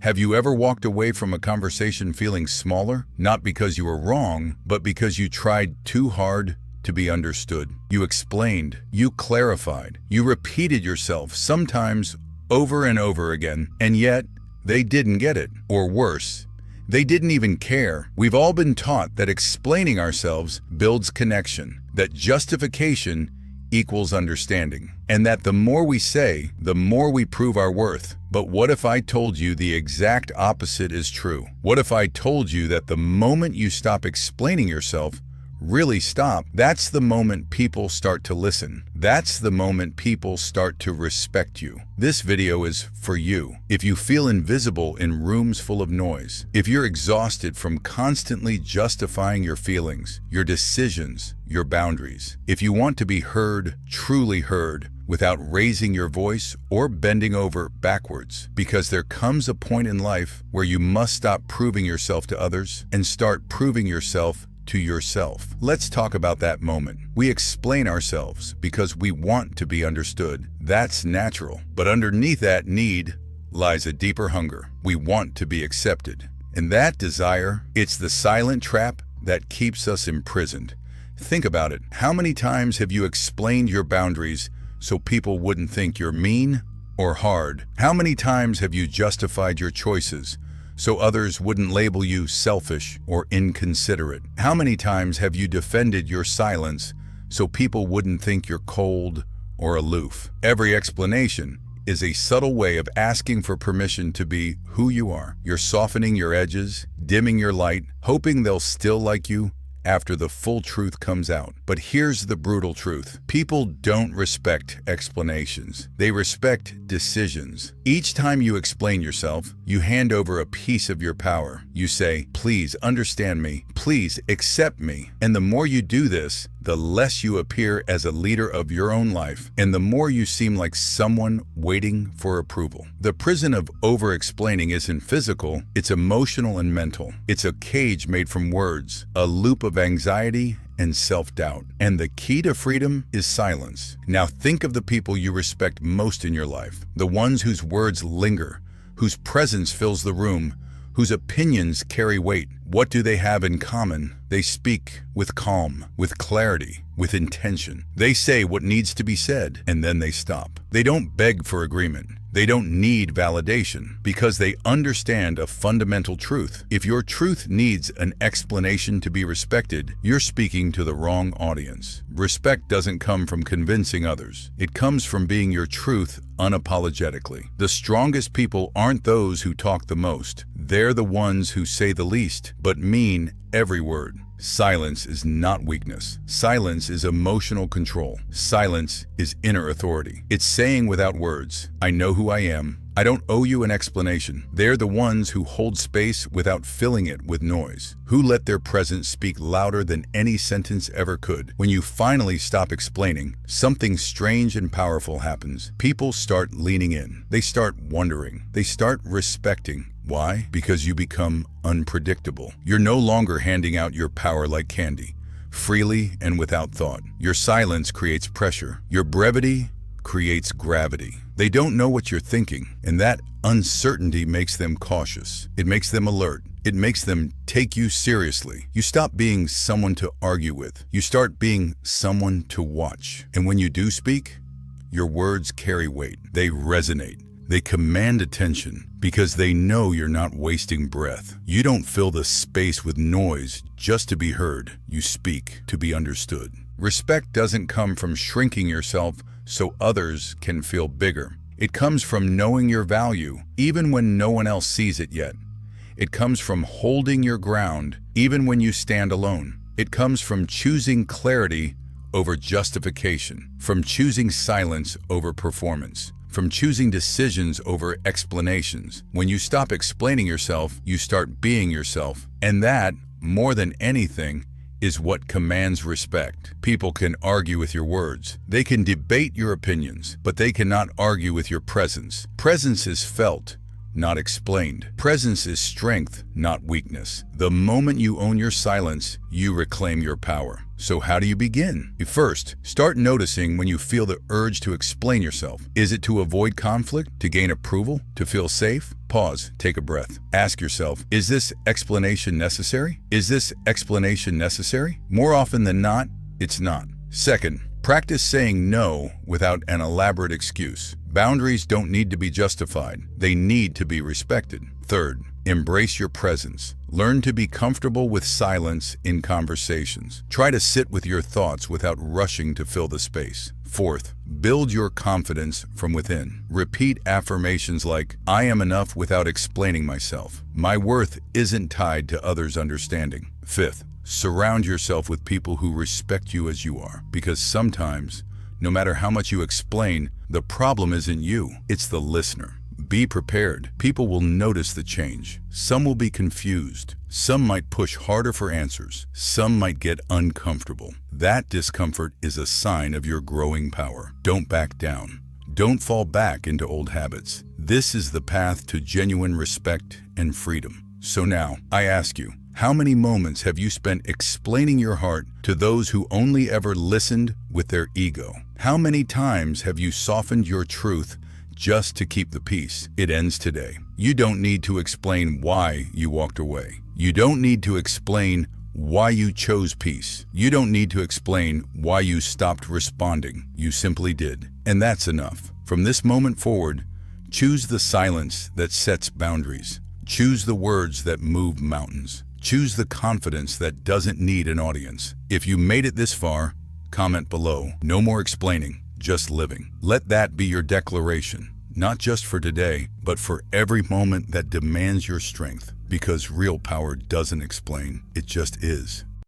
Have you ever walked away from a conversation feeling smaller? Not because you were wrong, but because you tried too hard to be understood. You explained, you clarified, you repeated yourself, sometimes over and over again, and yet they didn't get it. Or worse, they didn't even care. We've all been taught that explaining ourselves builds connection, that justification equals understanding, and that the more we say, the more we prove our worth. But what if I told you the exact opposite is true? What if I told you that the moment you stop explaining yourself, really stop, that's the moment people start to listen. That's the moment people start to respect you. This video is for you. If you feel invisible in rooms full of noise, if you're exhausted from constantly justifying your feelings, your decisions, your boundaries, if you want to be heard, truly heard, without raising your voice or bending over backwards, because there comes a point in life where you must stop proving yourself to others and start proving yourself to yourself. Let's talk about that moment. We explain ourselves because we want to be understood. That's natural. But underneath that need lies a deeper hunger. We want to be accepted. And that desire, it's the silent trap that keeps us imprisoned. Think about it. How many times have you explained your boundaries so people wouldn't think you're mean or hard? How many times have you justified your choices so others wouldn't label you selfish or inconsiderate? How many times have you defended your silence so people wouldn't think you're cold or aloof? Every explanation is a subtle way of asking for permission to be who you are. You're softening your edges, dimming your light, hoping they'll still like you after the full truth comes out. But here's the brutal truth. People don't respect explanations. They respect decisions. Each time you explain yourself, you hand over a piece of your power. You say, please understand me, please accept me. And the more you do this, the less you appear as a leader of your own life, and the more you seem like someone waiting for approval. The prison of over-explaining isn't physical, it's emotional and mental. It's a cage made from words, a loop of anxiety and self-doubt. And the key to freedom is silence. Now think of the people you respect most in your life, the ones whose words linger, whose presence fills the room, whose opinions carry weight. What do they have in common? They speak with calm, with clarity, with intention. They say what needs to be said, and then they stop. They don't beg for agreement. They don't need validation, because they understand a fundamental truth. If your truth needs an explanation to be respected, you're speaking to the wrong audience. Respect doesn't come from convincing others. It comes from being your truth unapologetically. The strongest people aren't those who talk the most. They're the ones who say the least, but mean every word. Silence is not weakness. Silence is emotional control. Silence is inner authority. It's saying without words, I know who I am. I don't owe you an explanation. They're the ones who hold space without filling it with noise, who let their presence speak louder than any sentence ever could. When you finally stop explaining, something strange and powerful happens. People start leaning in. They start wondering. They start respecting. Why? Because you become unpredictable. You're no longer handing out your power like candy, freely and without thought. Your silence creates pressure. Your brevity creates gravity. They don't know what you're thinking, and that uncertainty makes them cautious. It makes them alert. It makes them take you seriously. You stop being someone to argue with. You start being someone to watch. And when you do speak, your words carry weight. They resonate. They command attention because they know you're not wasting breath. You don't fill the space with noise just to be heard. You speak to be understood. Respect doesn't come from shrinking yourself so others can feel bigger. It comes from knowing your value, even when no one else sees it yet. It comes from holding your ground, even when you stand alone. It comes from choosing clarity over justification, from choosing silence over performance, from choosing decisions over explanations. When you stop explaining yourself, you start being yourself. And that, more than anything, is what commands respect. People can argue with your words. They can debate your opinions, but they cannot argue with your presence. Presence is felt, not explained. Presence is strength, not weakness. The moment you own your silence, you reclaim your power. So how do you begin? First, start noticing when you feel the urge to explain yourself. Is it to avoid conflict, to gain approval, to feel safe? Pause, take a breath. Ask yourself, is this explanation necessary? Is this explanation necessary? More often than not, it's not. Second, practice saying no without an elaborate excuse. Boundaries don't need to be justified. They need to be respected. Third, embrace your presence. Learn to be comfortable with silence in conversations. Try to sit with your thoughts without rushing to fill the space. Fourth, build your confidence from within. Repeat affirmations like, I am enough without explaining myself. My worth isn't tied to others' understanding. Fifth, surround yourself with people who respect you as you are, because sometimes, no matter how much you explain, the problem isn't you, it's the listener. Be prepared. People will notice the change. Some will be confused. Some might push harder for answers. Some might get uncomfortable. That discomfort is a sign of your growing power. Don't back down. Don't fall back into old habits. This is the path to genuine respect and freedom. So now, I ask you, how many moments have you spent explaining your heart to those who only ever listened with their ego? How many times have you softened your truth just to keep the peace? It ends today. You don't need to explain why you walked away. You don't need to explain why you chose peace. You don't need to explain why you stopped responding. You simply did. And that's enough. From this moment forward, choose the silence that sets boundaries. Choose the words that move mountains. Choose the confidence that doesn't need an audience. If you made it this far, comment below. No more explaining, just living. Let that be your declaration, not just for today, but for every moment that demands your strength. Because real power doesn't explain, it just is.